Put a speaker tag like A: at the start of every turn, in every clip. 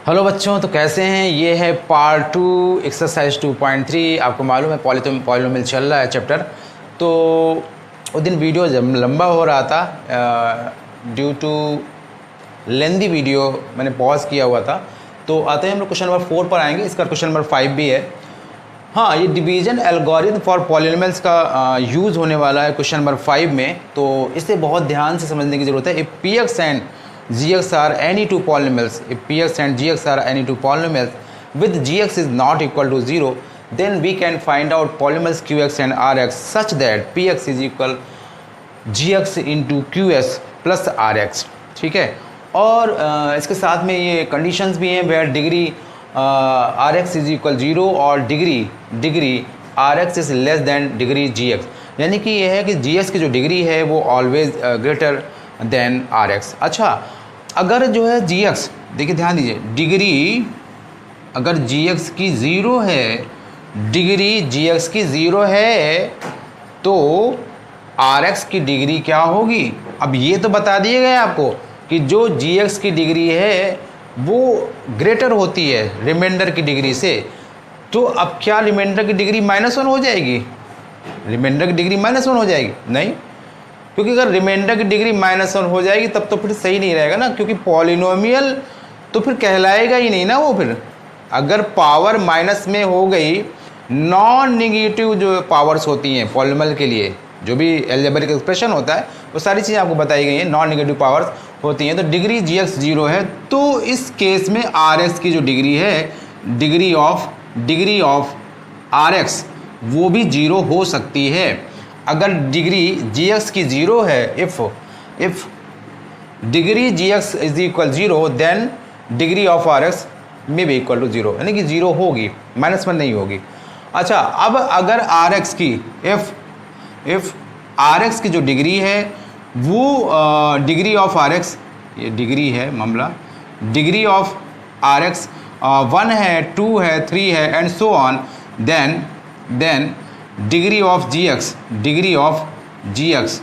A: Hello बच्चों, तो कैसे हैं। ये है पार्ट 2 एक्सरसाइज 2.3। आपको मालूम है पॉलिनोमियल चल रहा है चैप्टर। तो उस दिन वीडियो जब लंबा हो रहा था ड्यू टू लेंदी वीडियो मैंने पॉज किया हुआ था। तो आते हैं हम लोग क्वेश्चन नंबर 4 पर आएंगे। इसका क्वेश्चन नंबर 5 भी है। हाँ, ये डिवीजन एल्गोरिथम फॉर पॉलिनोमियल्स का यूज़ होने वाला है क्वेश्चन नंबर 5 में। तो इसे बहुत ध्यान से समझने की ज़रूरत है। If P x and gx are any two polynomials, if px and gx are any two polynomials with gx is not equal to 0, then we can find out polynomials qx and rx such that px is equal gx into qs plus rx। ठीक है। और इसके साथ में ये conditions भी हैं where degree rx is equal 0 और degree rx is less than degree gx। यानी कि ये है कि gx की जो डिग्री है वो ऑलवेज ग्रेटर देन rx। अच्छा, अगर जो है gx, देखिए ध्यान दीजिए, डिग्री अगर gx की 0 है, डिग्री gx की 0 है तो rx की डिग्री क्या होगी। अब ये तो बता दिए गए आपको कि जो gx की डिग्री है वो ग्रेटर होती है रिमाइंडर की डिग्री से। तो अब क्या रिमाइंडर की डिग्री -1 हो जाएगी? रिमाइंडर की डिग्री -1 हो जाएगी? नहीं, क्योंकि अगर रिमाइंडर की डिग्री -1 हो जाएगी तब तो फिर सही नहीं रहेगा ना, क्योंकि पॉलिनोमियल तो फिर कहलाएगा ही नहीं ना वो। फिर अगर पावर माइनस में हो गई, नॉन निगेटिव जो पावर्स होती हैं पॉलिनोमियल के लिए, जो भी अलजेब्रिक एक्सप्रेशन होता है वो सारी चीज़ें आपको बताई गई हैं, नॉन निगेटिव पावर्स होती हैं। तो डिग्री gx 0 है तो इस केस में rx की जो डिग्री है, डिग्री ऑफ rx वो भी 0 हो सकती है। अगर डिग्री gx की 0 है, if degree gx is equal 0 then degree of rx में भी इक्वल टू 0, यानी कि 0 होगी, -1 नहीं होगी। अच्छा, अब अगर rx की इफ rx की जो डिग्री है वो डिग्री ऑफ rx, ये डिग्री है मामला, डिग्री ऑफ rx 1 है, 2 है, 3 है and so on, then degree of gx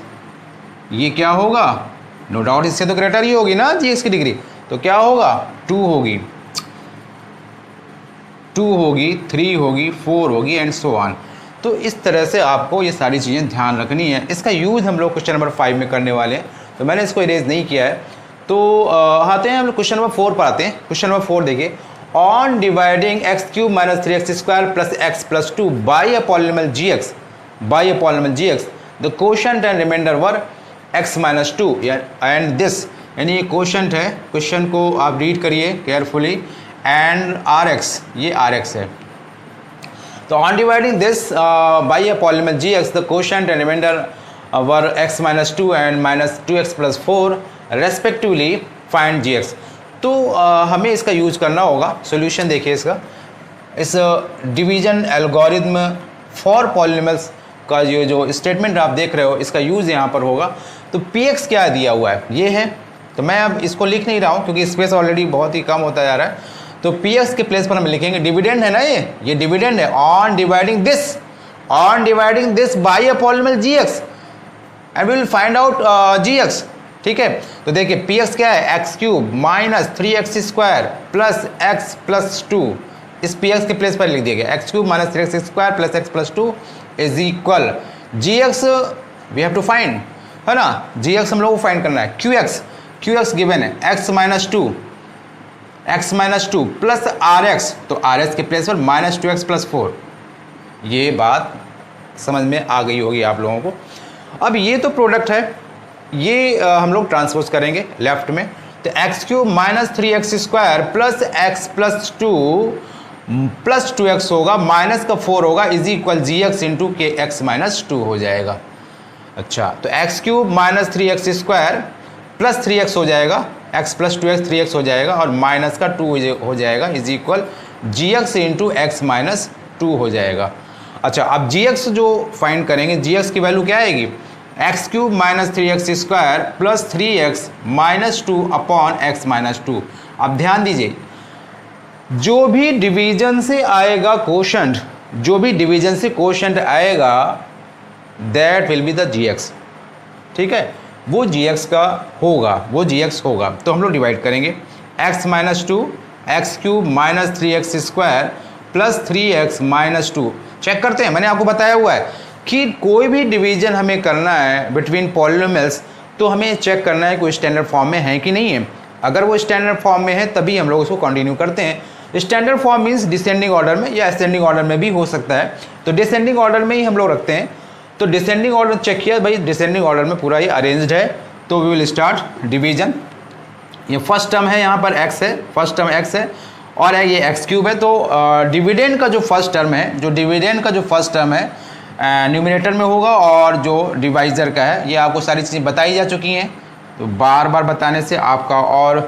A: ये क्या होगा? नो डाउट इससे तो ग्रेटर ही होगी ना gx की डिग्री। तो क्या होगा? 2 होगी, 3 होगी, 4 होगी एंड सो ऑन। तो इस तरह से आपको ये सारी चीज़ें ध्यान रखनी है। इसका यूज़ हम लोग क्वेश्चन नंबर 5 में करने वाले हैं, तो मैंने इसको इरेज नहीं किया है। तो आते हैं हम लोग क्वेश्चन नंबर 4 पर आते हैं। क्वेश्चन नंबर 4 देखिए, on dividing x³ - 3x² + x + 2 by a polynomial gx, the quotient and remainder were x - 2 and this, यानी ये क्वोशंट है, क्वेश्चन को आप रीड करिए केयरफुली, एंड rx, ये rx है। तो on dividing this by a polynomial gx, the quotient and remainder were x - 2 and -2x + 4 respectively, find gx। तो हमें इसका यूज़ करना होगा। सॉल्यूशन देखिए इसका, इस डिवीजन एल्गोरिथम फॉर पॉलिनोमियल्स का जो स्टेटमेंट आप देख रहे हो, इसका यूज़ यहाँ पर होगा। तो px क्या दिया हुआ है, ये है। तो मैं अब इसको लिख नहीं रहा हूँ क्योंकि स्पेस ऑलरेडी बहुत ही कम होता जा रहा है। तो px के प्लेस पर हम लिखेंगे डिविडेंड है ना, ये डिविडेंड है। On dividing this by a polynomial gx and we will find out gx। ठीक है, तो देखिए px क्या है, x³ - 3x² + x + 2। इस px के प्लेस पर लिख दिया गया x³ - 3x² + x + 2 is equal gx we have to find, है ना। gx हम लोग को फाइंड करना है। qx गिवन है x - 2 प्लस rx, तो rx के प्लेस पर -2x + 4। ये बात समझ में आ गई होगी आप लोगों को। अब ये तो प्रोडक्ट है, ये हम लोग ट्रांसपोज करेंगे लेफ्ट में। तो x³ - 3x² + x + 2 + 2x होगा, माइनस का 4 होगा, इज इक्वल gx इंटू के x - 2 हो जाएगा। अच्छा, तो x³ - 3x² + 3x हो जाएगा, x + 2x 3x हो जाएगा और माइनस का 2 हो जाएगा, is equal gx into x - 2 हो जाएगा। अच्छा, अब gx जो फाइंड करेंगे, gx की वैल्यू क्या आएगी, x³ - 3x² + 3x - 2 upon x - 2। अब ध्यान दीजिए, जो भी डिवीजन से आएगा क्वोशंट आएगा, that will be the gx। ठीक है, वो gx का होगा, वो gx होगा। तो हम लोग डिवाइड करेंगे, x - 2 x cube minus 3x square plus 3x minus 2। Check करते हैं, मैंने आपको बताया हुआ है कि कोई भी डिवीजन हमें करना है बिटवीन पॉलिनोमियल्स तो हमें चेक करना है कोई स्टैंडर्ड फॉर्म में है कि नहीं है। अगर वो स्टैंडर्ड फॉर्म में है तभी हम लोग उसको कंटिन्यू करते हैं। Standard form means descending order में या असेंडिंग ऑर्डर में भी हो सकता है, तो डिसेंडिंग ऑर्डर में ही हम लोग रखते हैं। तो डिसेंडिंग ऑर्डर चेक किया भाई, डिसेंडिंग ऑर्डर में पूरा ये अरेंज्ड है। तो वी विल स्टार्ट डिवीजन। ये फर्स्ट टर्म है, यहाँ पर x है, फर्स्ट टर्म x है और ये एक्स क्यूब है। तो डिविडेंड का जो फर्स्ट टर्म है, जो डिविडेंड का जो फर्स्ट टर्म है न्यूमिनेटर में होगा और जो डिवाइज़र का है, ये आपको सारी चीज़ें बताई जा चुकी हैं। तो बार बार बताने से आपका और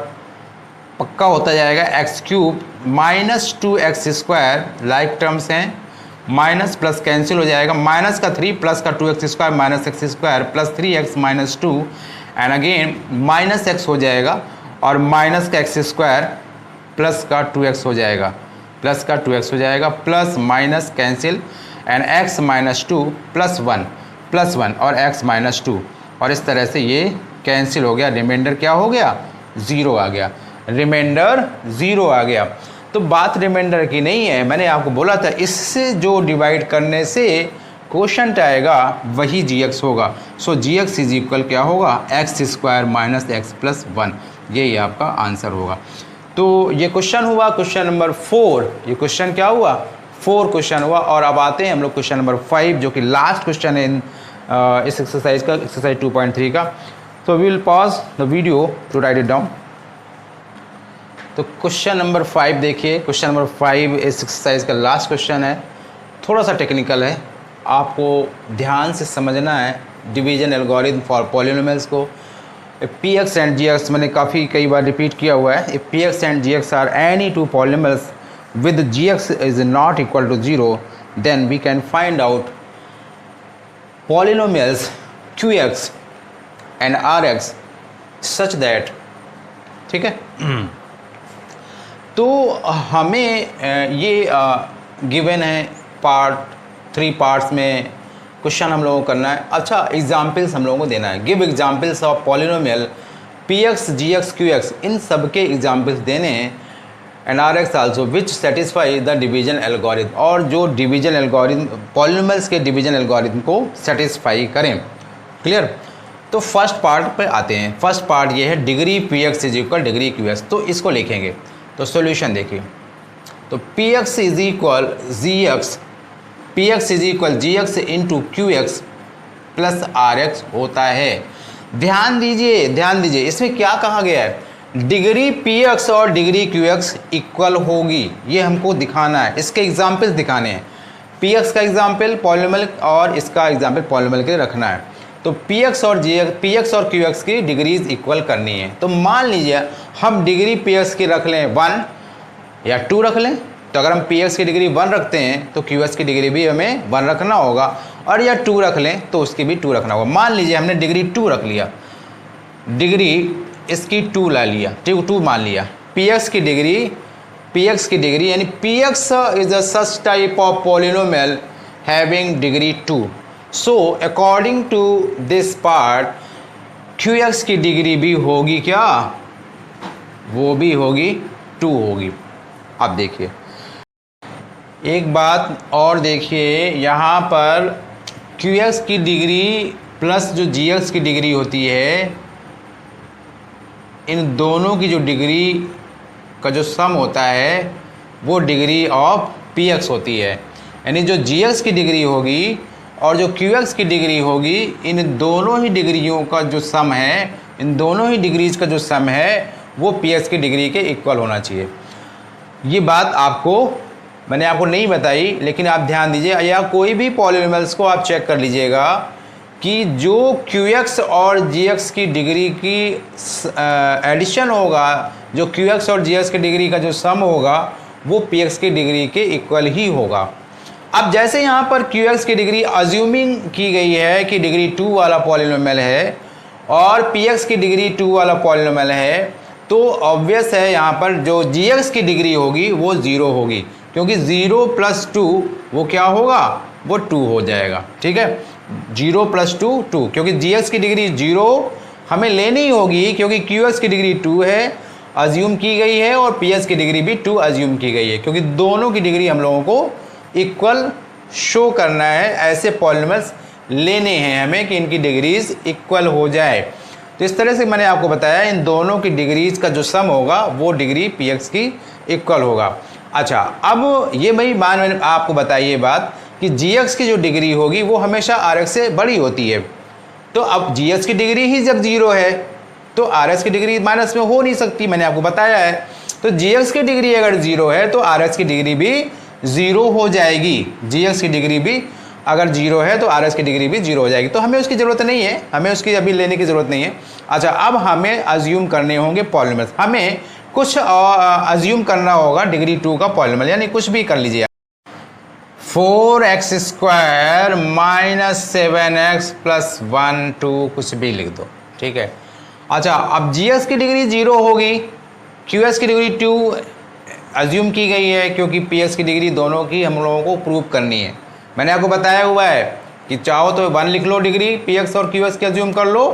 A: पक्का होता जाएगा। X cube minus 2x square like terms हैं, माइनस प्लस कैंसिल हो जाएगा, माइनस का 3 प्लस का 2x square minus x square plus 3x minus 2 and again minus x हो जाएगा और माइनस का x स्क्वायर प्लस का 2x हो जाएगा, प्लस का 2x हो जाएगा, plus minus cancel and x minus 2 plus 1 और x माइनस 2 और इस तरह से ये कैंसिल हो गया। रिमाइंडर क्या हो गया? 0 आ गया, रिमाइंडर 0 आ गया। तो बात रिमाइंडर की नहीं है, मैंने आपको बोला था इससे जो डिवाइड करने से क्वोशंट आएगा वही gx होगा। सो gx इज इक्वल क्या होगा? X square minus x plus 1, यही आपका आंसर होगा। तो ये क्वेश्चन हुआ क्वेश्चन नंबर 4। ये क्वेश्चन क्या हुआ? 4 क्वेश्चन हुआ। और अब आते हैं हम लोग क्वेश्चन नंबर 5 जो कि लास्ट क्वेश्चन है इस एक्सरसाइज का, एक्सरसाइज 2.3 का। तो we will pause the video to write it down. तो क्वेश्चन नंबर 5 देखिए, क्वेश्चन नंबर 5 इस एक्सरसाइज का लास्ट क्वेश्चन है। थोड़ा सा टेक्निकल है, आपको ध्यान से समझना है डिवीजन एल्गोरिथम फॉर पॉलिनोमियल्स को। px एंड gx मैंने कई बार रिपीट किया हुआ है। if px and gx are any two polynomials with gx is not equal to 0 then we can find out polynomials qx and rx such that, ठीक है। तो हमें ये गिवन है पार्ट 3 पार्ट्स में क्वेश्चन हम लोगों को करना है। अच्छा, एग्जाम्पल्स हम लोगों को देना है। Give examples of polynomial px gx qx, इन सब के एग्जाम्पल्स देने हैं। And rx also which satisfy the division algorithm, और जो डिवीजन एल्गोरिथम पॉलिनोमियल्स के डिवीजन एल्गोरिथम को सेटिस्फाई करें। क्लियर? तो फर्स्ट पार्ट पे आते हैं। फर्स्ट पार्ट ये है degree px is equal degree qx। तो इसको लिखेंगे। तो सॉल्यूशन देखिए, तो px is equal gx, px is equal gx into qx plus rx होता है। ध्यान दीजिए इसमें क्या कहा गया है? डिग्री px और डिग्री qx इक्वल होगी, ये हमको दिखाना है। इसके एग्जाम्पल्स दिखाने हैं। px का एग्जाम्पल पॉलिनोमियल और इसका एग्जाम्पल पॉलिनोमियल के रखना है। तो px और qx की डिग्रीज इक्वल करनी है। तो मान लीजिए हम डिग्री px की रख लें 1 या 2 रख लें। तो अगर हम px की डिग्री 1 रखते हैं तो qx की डिग्री भी हमें 1 रखना होगा, और या 2 रख लें तो उसकी भी 2 रखना होगा। मान लीजिए हमने डिग्री 2 रख लिया, डिग्री इसकी 2 ला लिया, 2 मान लिया। px की डिग्री यानी px is a such type of polynomial having degree 2। So according to this part qx की डिग्री भी होगी क्या? वो भी होगी 2 होगी। अब देखिए एक बात और देखिए, यहाँ पर qx की डिग्री प्लस जो gx की डिग्री होती है, इन दोनों की जो डिग्री का जो सम होता है वो डिग्री ऑफ px होती है। यानी जो gx की डिग्री होगी और जो qx की डिग्री होगी, इन दोनों ही डिग्रियों का जो सम है, इन दोनों ही डिग्रीज का जो सम है वो px की डिग्री के इक्वल होना चाहिए। ये बात मैंने आपको नहीं बताई, लेकिन आप ध्यान दीजिए। या कोई भी पॉलिनोमियल्स को आप चेक कर लीजिएगा कि जो qx और gx की डिग्री की एडिशन होगा, जो qx और gx की डिग्री का जो सम होगा वो px की डिग्री के इक्वल ही होगा। अब जैसे यहाँ पर qx की डिग्री अज्यूमिंग की गई है कि डिग्री 2 वाला पॉलिनोमियल है और px की डिग्री 2 वाला पॉलिनोमियल है, तो ऑब्वियस है यहाँ पर जो gx की डिग्री होगी वो 0 होगी, क्योंकि 0 प्लस 2 वो क्या होगा? वो 2 हो जाएगा। ठीक है, 0 प्लस 2 2, क्योंकि gx की डिग्री 0 हमें लेनी होगी क्योंकि qx की डिग्री 2 है अज्यूम की गई है और पी एक्स की डिग्री भी 2 अज्यूम की गई है, क्योंकि दोनों की डिग्री हम लोगों को इक्वल शो करना है। ऐसे पॉलिनॉमियल्स लेने हैं हमें कि इनकी डिग्रीज इक्वल हो जाए। तो इस तरह से मैंने आपको बताया इन दोनों की डिग्रीज का जो सम होगा वो डिग्री पी एक्स की इक्वल होगा। अच्छा, अब ये भाई मैंने आपको बताई ये बात कि जी एक्स की जो डिग्री होगी वो हमेशा आर एक्स से बड़ी होती है। तो अब जी एक्स की डिग्री ही जब 0 है तो आर एक्स की डिग्री माइनस में हो नहीं सकती, मैंने आपको बताया है। तो जी एक्स की डिग्री अगर 0 है तो आर एक्स की डिग्री भी 0 हो जाएगी। जी एक्स की डिग्री भी अगर 0 है तो आर एक्स की डिग्री भी 0 हो जाएगी। तो हमें उसकी ज़रूरत नहीं है, हमें उसकी अभी लेने की ज़रूरत नहीं है। अच्छा, अब हमें अज्यूम करने होंगे पॉलिनॉमियल्स। हमें कुछ अज्यूम करना होगा डिग्री 2 का पॉलिनॉमियल, यानी कुछ भी कर लीजिए। 4x square minus 7x plus 1 2 कुछ भी लिख दो, ठीक है। अच्छा, अब जी एक्स की डिग्री 0 होगी, क्यू एक्स की डिग्री 2 अज्यूम की गई है, क्योंकि पी एक्स की डिग्री दोनों की हम लोगों को प्रूव करनी है। मैंने आपको बताया हुआ है कि चाहो तो 1 लिख लो डिग्री पी एक्स और क्यू एक्स की अज्यूम कर लो,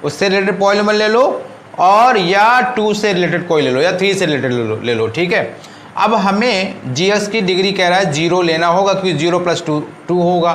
A: उससे रिलेटेड पॉलिनॉमियल ले लो, और या 2 से रिलेटेड कोई ले लो या 3 से रिलेटेड ले लो, ठीक है। अब हमें जी एक्स की डिग्री कह रहा है 0 लेना होगा, क्योंकि 0 प्लस 2 होगा।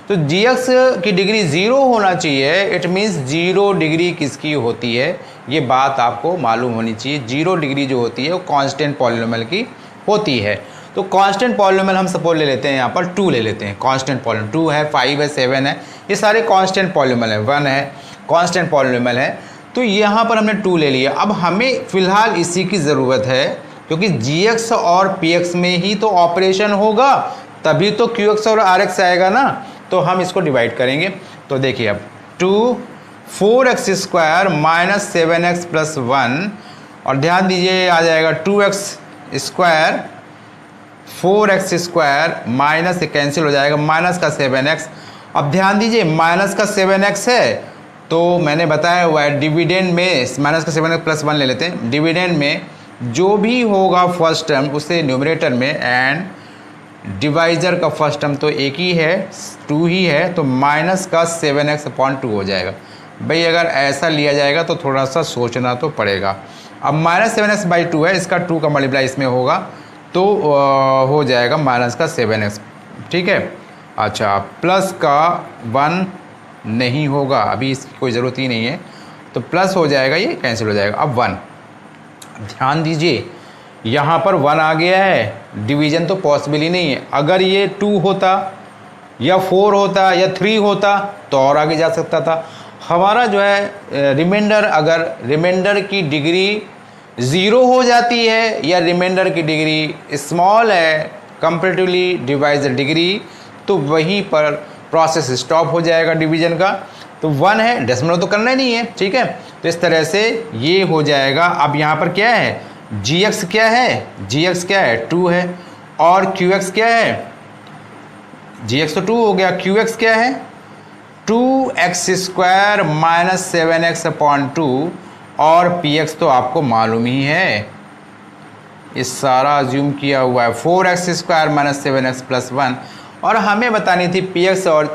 A: तो जी एक्स की डिग्री 0 होना चाहिए। इट मीन्स 0 डिग्री किसकी होती है, ये बात आपको मालूम होनी चाहिए। 0 डिग्री जो होती है वो कांस्टेंट पॉलिनॉमियल की होती है। तो कांस्टेंट पॉलिनॉमियल हम सपोज ले लेते हैं, यहाँ पर 2 ले लेते हैं। कांस्टेंट पॉलिनॉमियल 2 है, 5 है, 7 है, ये सारे कांस्टेंट पॉलिनॉमियल है। 1 है कांस्टेंट पॉलिनॉमियल है। तो यहाँ पर हमने 2 ले लिया। अब हमें फ़िलहाल इसी की ज़रूरत है, क्योंकि जी एक्स और पी एक्स में ही तो ऑपरेशन होगा, तभी तो क्यू एक्स और आर एक्स आएगा ना। तो हम इसको डिवाइड करेंगे। तो देखिए अब 4x square minus 7x plus 1, और ध्यान दीजिए आ जाएगा 2x square 4x square minus से कैंसिल हो जाएगा, माइनस का 7x। अब ध्यान दीजिए माइनस का 7x है, तो मैंने बताया हुआ है डिविडेंड में माइनस का 7x प्लस 1 ले लेते हैं। डिविडेंड में जो भी होगा फर्स्ट टर्म उसे न्यूमरेटर में, एंड डिवाइज़र का फर्स्ट टर्म तो एक ही है 2 ही है, तो माइनस का 7x अपॉन 2 हो जाएगा। भाई अगर ऐसा लिया जाएगा तो थोड़ा सा सोचना तो पड़ेगा। अब माइनस 7x बाई 2 है, इसका 2 का मल्टीप्लाई इसमें होगा तो हो जाएगा माइनस का 7x, ठीक है। अच्छा, प्लस का 1 नहीं होगा, अभी इसकी कोई ज़रूरत ही नहीं है, तो प्लस हो जाएगा, ये कैंसिल हो जाएगा। अब 1, ध्यान दीजिए यहाँ पर 1 आ गया है, डिवीज़न तो पॉसिबल ही नहीं है। अगर ये 2 होता या 4 होता या 3 होता तो और आगे जा सकता था। हमारा जो है रिमाइंडर, अगर रिमाइंडर की डिग्री 0 हो जाती है या रिमाइंडर की डिग्री स्मॉल है कंपैरेटिवली डिवाइज़र डिग्री, तो वहीं पर प्रोसेस स्टॉप हो जाएगा डिवीज़न का। तो 1 है, डेसिमल तो करना ही नहीं है, ठीक है। तो इस तरह से ये हो जाएगा। अब यहाँ पर क्या है, जी एक्स क्या है, जी एक्स क्या है 2 है, और क्यू एक्स क्या है, जी एक्स तो 2 हो गया, क्यू एक्स क्या है 2x square minus 7x upon 2, और पी एक्स तो आपको मालूम ही है, इस सारा अज्यूम किया हुआ है 4x square minus 7x plus 1। और हमें बतानी थी पी एक्स और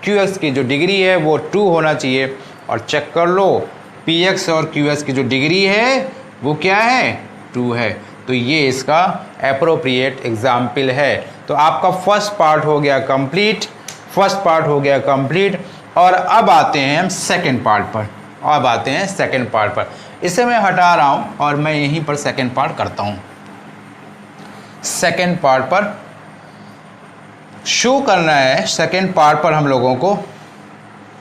A: क्यू एक्स की जो डिग्री है वो 2 होना चाहिए, और चेक कर लो पी एक्स और क्यू एक्स की जो डिग्री है वो क्या है 2 है। तो ये इसका एप्रोप्रिएट एग्जाम्पल है। तो आपका फर्स्ट पार्ट हो गया कंप्लीट, फर्स्ट पार्ट हो गया कंप्लीट। और अब आते हैं हम सेकंड पार्ट पर, अब आते हैं सेकंड पार्ट पर। इसे मैं हटा रहा हूँ और मैं यहीं पर सेकंड पार्ट करता हूँ। सेकंड पार्ट पर शो करना है, सेकंड पार्ट पर हम लोगों को,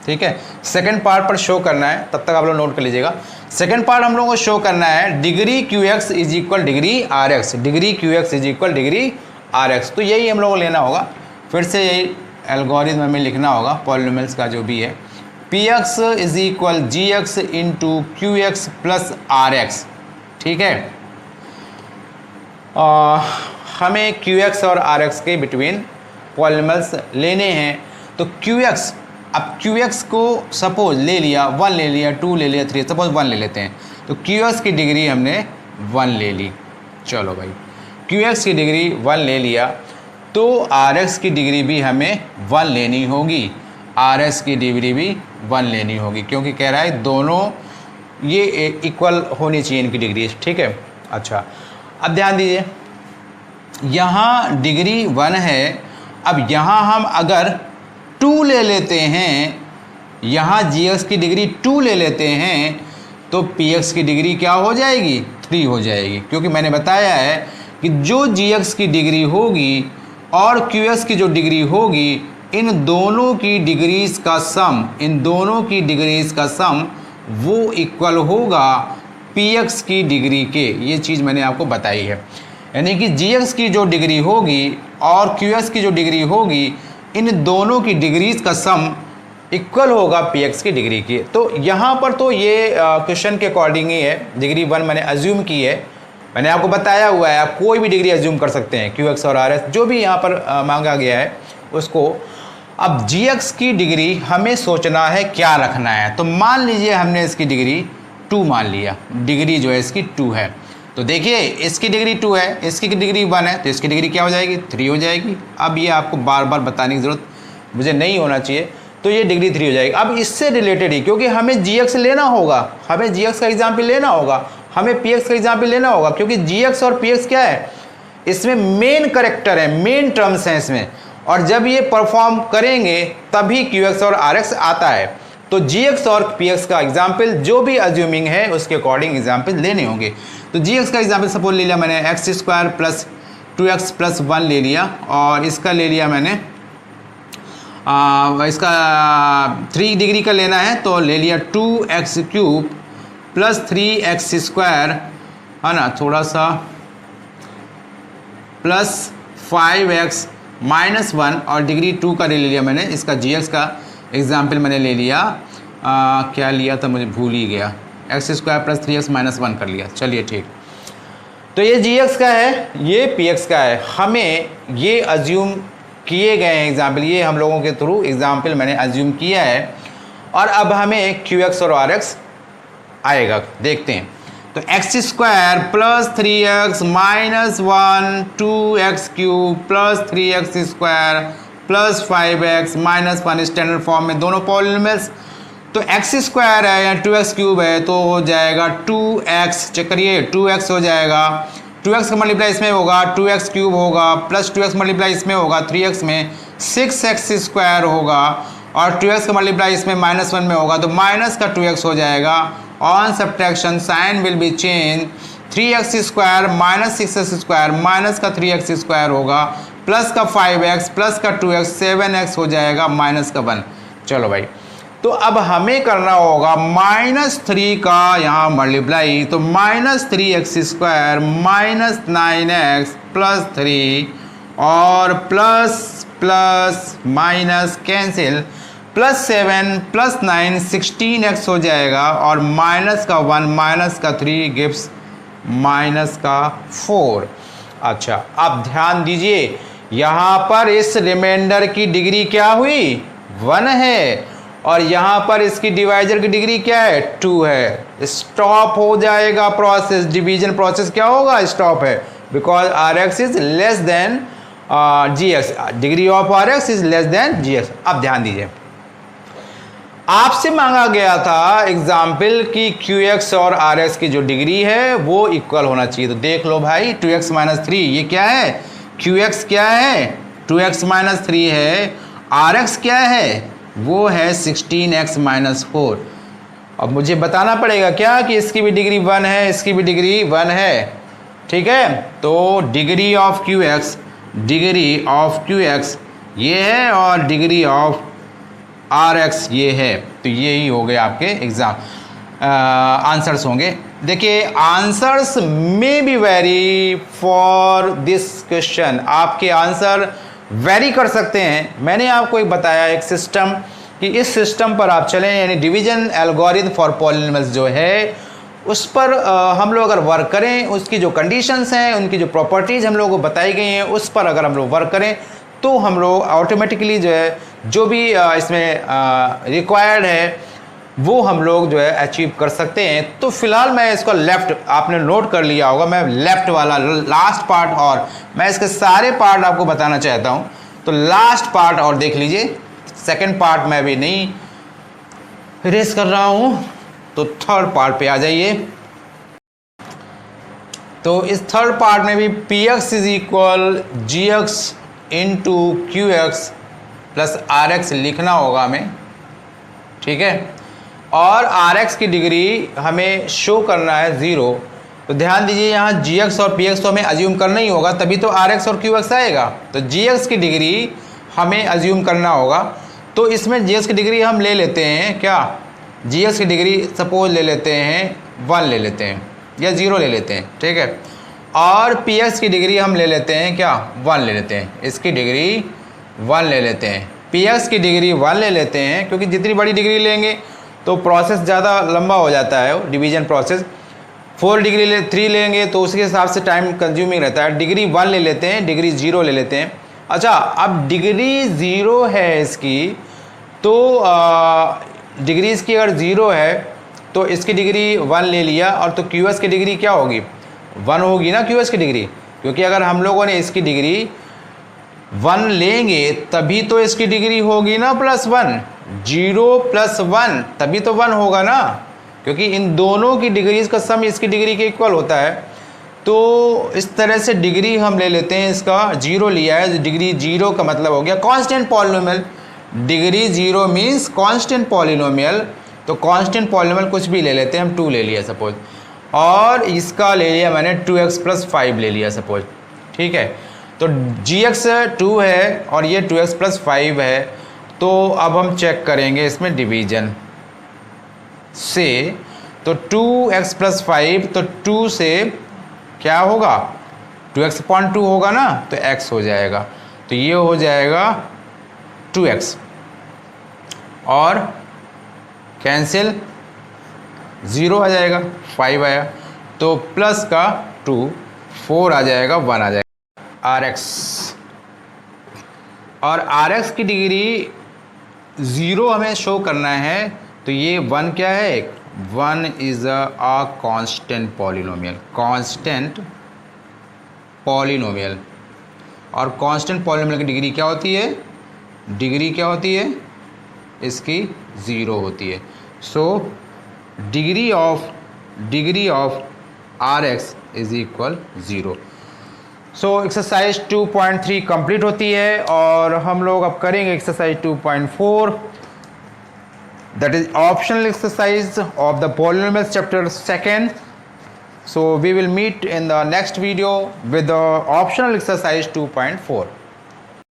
A: ठीक है, सेकंड पार्ट पर शो करना है। तब तक आप लोग नोट कर लीजिएगा। सेकंड पार्ट हम लोगों को शो करना है degree q x is equal degree r x, degree q x is equal degree r x. तो यही हम लोगों को लेना होगा, फिर से यही एल्गोरिथम में लिखना होगा पॉलिनॉमियल्स का जो भी है। P x is equal g x into q x plus r x, ठीक है। हमें क्यू एक्स और आर एक्स के बिटवीन पॉलिनॉमियल्स लेने हैं। तो क्यू एक्स, अब क्यू एक्स को सपोज ले लिया 1 ले लिया 2 ले लिया 3, सपोज 1 ले लेते हैं। तो क्यू एक्स की डिग्री हमने 1 ले ली, चलो भाई क्यू एक्स की डिग्री 1 ले लिया, तो आर एक्स की डिग्री भी हमें 1 लेनी होगी, आर एक्स की डिग्री भी 1 लेनी होगी, क्योंकि कह रहा है दोनों ये इक्वल होनी चाहिए इनकी डिग्री, ठीक है। अच्छा, अब ध्यान दीजिए, यहाँ डिग्री 1 है। अब यहाँ हम अगर 2 ले लेते हैं, यहाँ gx की डिग्री 2 ले लेते हैं, तो px की डिग्री क्या हो जाएगी? 3 हो जाएगी, क्योंकि मैंने बताया है कि जो gx की डिग्री होगी और qx की जो डिग्री होगी, इन दोनों की डिग्रीज का सम, इन दोनों की डिग्रीज का सम वो इक्वल होगा px की डिग्री के। ये चीज़ मैंने आपको बताई है, यानी कि gx की जो डिग्री होगी और qx की जो डिग्री होगी, इन दोनों की डिग्रीज का सम इक्वल होगा px की डिग्री की। तो यहाँ पर तो ये क्वेश्चन के अकॉर्डिंग ही है, डिग्री 1 मैंने अज्यूम की है, मैंने आपको बताया हुआ है, आप कोई भी डिग्री अज्यूम कर सकते हैं, qx और rx जो भी यहाँ पर मांगा गया है उसको। अब gx की डिग्री हमें सोचना है क्या रखना है। तो मान लीजिए हमने इसकी डिग्री 2 मान लिया, डिग्री जो है इसकी 2 है, तो देखिए इसकी डिग्री 2 है, इसकी डिग्री 1 है, तो इसकी डिग्री क्या हो जाएगी? 3 हो जाएगी। अब ये आपको बार बार बताने की ज़रूरत मुझे नहीं होना चाहिए, तो ये डिग्री 3 हो जाएगी। अब इससे रिलेटेड ही, क्योंकि हमें gx लेना होगा, हमें gx का एग्जाम्पल लेना होगा, हमें px का एग्जाम्पल लेना होगा, क्योंकि gx और px क्या है? इसमें मेन करेक्टर है, मेन टर्म्स हैं इसमें, और जब ये परफॉर्म करेंगे तभी qx और rx आता है। तो gx और px का एग्जाम्पल जो भी अज्यूमिंग है उसके अकॉर्डिंग एग्जाम्पल लेने होंगे। तो gx का एग्जाम्पल सपोज ले लिया मैंने x² प्लस 2x प्लस 1 ले लिया, और इसका ले लिया मैंने इसका 3 डिग्री का लेना है, तो ले लिया 2x³ प्लस 3x², है ना, थोड़ा सा प्लस 5x माइनस 1, और डिग्री 2 का ले लिया मैंने, इसका gx का एग्जाम्पल मैंने ले लिया, क्या लिया था मुझे भूल ही गया, x² प्लस 3x माइनस 1 कर लिया। चलिए ठीक, तो ये gx का है, ये px का है, हमें ये अज्यूम किए गए हैं एग्जाम्पल, ये हम लोगों के थ्रू एग्जाम्पल मैंने अज्यूम किया है, और अब हमें qx और rx आएगा, देखते हैं। तो x² plus 3x minus 1 2x³ plus 3x² plus 5x minus 1 standard form में दोनों पॉलिनोमियल्स। तो x² है या 2x³ है, तो हो जाएगा 2x, चेक करिए 2x हो जाएगा, 2x का मल्टीप्लाई इसमें होगा 2x³ होगा, प्लस 2x मल्टीप्लाई इसमें होगा 3x में 6x² होगा, और 2x का मल्टीप्लाई इसमें माइनस 1 में होगा, तो माइनस का 2x हो जाएगा। On subtraction sign will be change, 3x² minus 6x² minus का 3x² होगा, प्लस का 5x प्लस का 2x 7x हो जाएगा, माइनस का 1। चलो भाई, तो अब हमें करना होगा -3 का यहाँ मल्टीप्लाई, तो -3x² माइनस 9x प्लस 3, और plus plus minus cancel, plus 7 plus 9 16x हो जाएगा, और माइनस का 1 माइनस का 3 गिव्स माइनस का 4। अच्छा, अब ध्यान दीजिए, यहाँ पर इस रिमाइंडर की डिग्री क्या हुई? 1 है, और यहाँ पर इसकी डिवाइजर की डिग्री क्या है? 2 है। स्टॉप हो जाएगा प्रोसेस, डिवीजन प्रोसेस क्या होगा? स्टॉप है, because rx is less then gx, degree of rx is less then gx। अब ध्यान दीजिए, आपसे मांगा गया था एग्जाम्पल कि qx और rx की जो डिग्री है वो इक्वल होना चाहिए। तो देख लो भाई, 2x माइनस 3 ये क्या है? qx क्या है? 2x माइनस 3 है, rx क्या है? वो है 16x माइनस 4। अब मुझे बताना पड़ेगा क्या कि इसकी भी डिग्री 1 है, इसकी भी डिग्री 1 है, ठीक है। तो डिग्री ऑफ qx ये है, और डिग्री ऑफ rx ये है। तो यही हो गए आपके एग्जाम आंसर्स होंगे। देखिए, आंसर्स में be very for this question, आपके आंसर वेरी कर सकते हैं। मैंने आपको एक बताया एक सिस्टम, कि इस सिस्टम पर आप चलें, यानी डिवीजन एल्गोरिथम फॉर पॉलिनोमियल्स जो है उस पर हम लोग अगर वर्क करें, उसकी जो कंडीशंस हैं, उनकी जो प्रॉपर्टीज़ हम लोगों को बताई गई हैं, उस पर अगर हम लोग वर्क करें तो हम लोग ऑटोमेटिकली जो है जो भी इसमें रिक्वायर्ड है वो हम लोग जो है अचीव कर सकते हैं। तो फिलहाल मैं इसको लेफ़्ट, आपने नोट कर लिया होगा, मैं लेफ़्ट वाला लास्ट पार्ट, और मैं इसके सारे पार्ट आपको बताना चाहता हूं, तो लास्ट पार्ट और देख लीजिए। सेकंड पार्ट मैं भी नहीं रेस कर रहा हूं, तो थर्ड पार्ट पे आ जाइए। तो इस थर्ड पार्ट में भी p x is equal g x into q x plus r x लिखना होगा हमें, ठीक है। और आर एक्स की डिग्री हमें शो करना है 0। तो ध्यान दीजिए यहाँ जी एक्स और पी एक्स तो हमें अज्यूम करना ही होगा, तभी तो आर एक्स और क्यू एक्स आएगा। तो जी एक्स की डिग्री हमें अज्यूम करना होगा। तो इसमें जी एक्स की डिग्री हम ले लेते हैं क्या, जी एक्स की डिग्री सपोज ले लेते हैं 1 ले लेते हैं या 0 ले लेते हैं, ठीक है। और पी एक्स की डिग्री हम ले लेते हैं क्या, 1 ले लेते हैं, इसकी डिग्री 1 ले लेते हैं, पी एक्स की डिग्री 1 ले लेते हैं, क्योंकि जितनी बड़ी डिग्री लेंगे तो प्रोसेस ज़्यादा लंबा हो जाता है, डिवीजन प्रोसेस। 4 डिग्री 3 लेंगे तो उसके हिसाब से टाइम कंज्यूमिंग रहता है। डिग्री 1 ले लेते हैं, डिग्री 0 ले लेते हैं। अच्छा, अब डिग्री 0 है इसकी, तो डिग्री इसकी अगर 0 है तो इसकी डिग्री 1 ले लिया, और तो क्यू एस की डिग्री क्या होगी, 1 होगी ना क्यू एस की डिग्री, क्योंकि अगर हम लोगों ने इसकी डिग्री 1 लेंगे तभी तो इसकी डिग्री होगी ना +1, 0 + 1 तभी तो 1 होगा ना, क्योंकि इन दोनों की डिग्रीज का सम इसकी डिग्री के इक्वल होता है। तो इस तरह से डिग्री हम ले लेते हैं, इसका 0 लिया है, डिग्री 0 का मतलब हो गया constant polynomial. Degree 0 means constant polynomial. तो कांस्टेंट पॉलिनोमियल कुछ भी ले लेते हैं, हम 2 ले लिया सपोज, और इसका ले लिया मैंने 2x + 5 ले लिया सपोज, ठीक है। तो gx 2 है और ये 2x + 5 है। तो अब हम चेक करेंगे इसमें डिवीजन से, तो 2x + 5, तो 2 से क्या होगा, 2x/2 होगा ना, तो x हो जाएगा, तो ये हो जाएगा 2x, और कैंसिल 0 आ जाएगा, 5 आया, तो प्लस का 2 4 आ जाएगा, 1 आ जाएगा rx। और rx की डिग्री 0 हमें शो करना है, तो ये 1 क्या है, 1 is a constant polynomial, constant polynomial. और कांस्टेंट पॉलिनोमियल की डिग्री क्या होती है, डिग्री क्या होती है इसकी 0 होती है। So degree of rx is equal 0। So exercise 2.3 complete होती है, और हम लोग अब करेंगे exercise 2.4, that is optional exercise of the polynomials chapter 2nd. So we will meet in the next video with the optional exercise 2.4.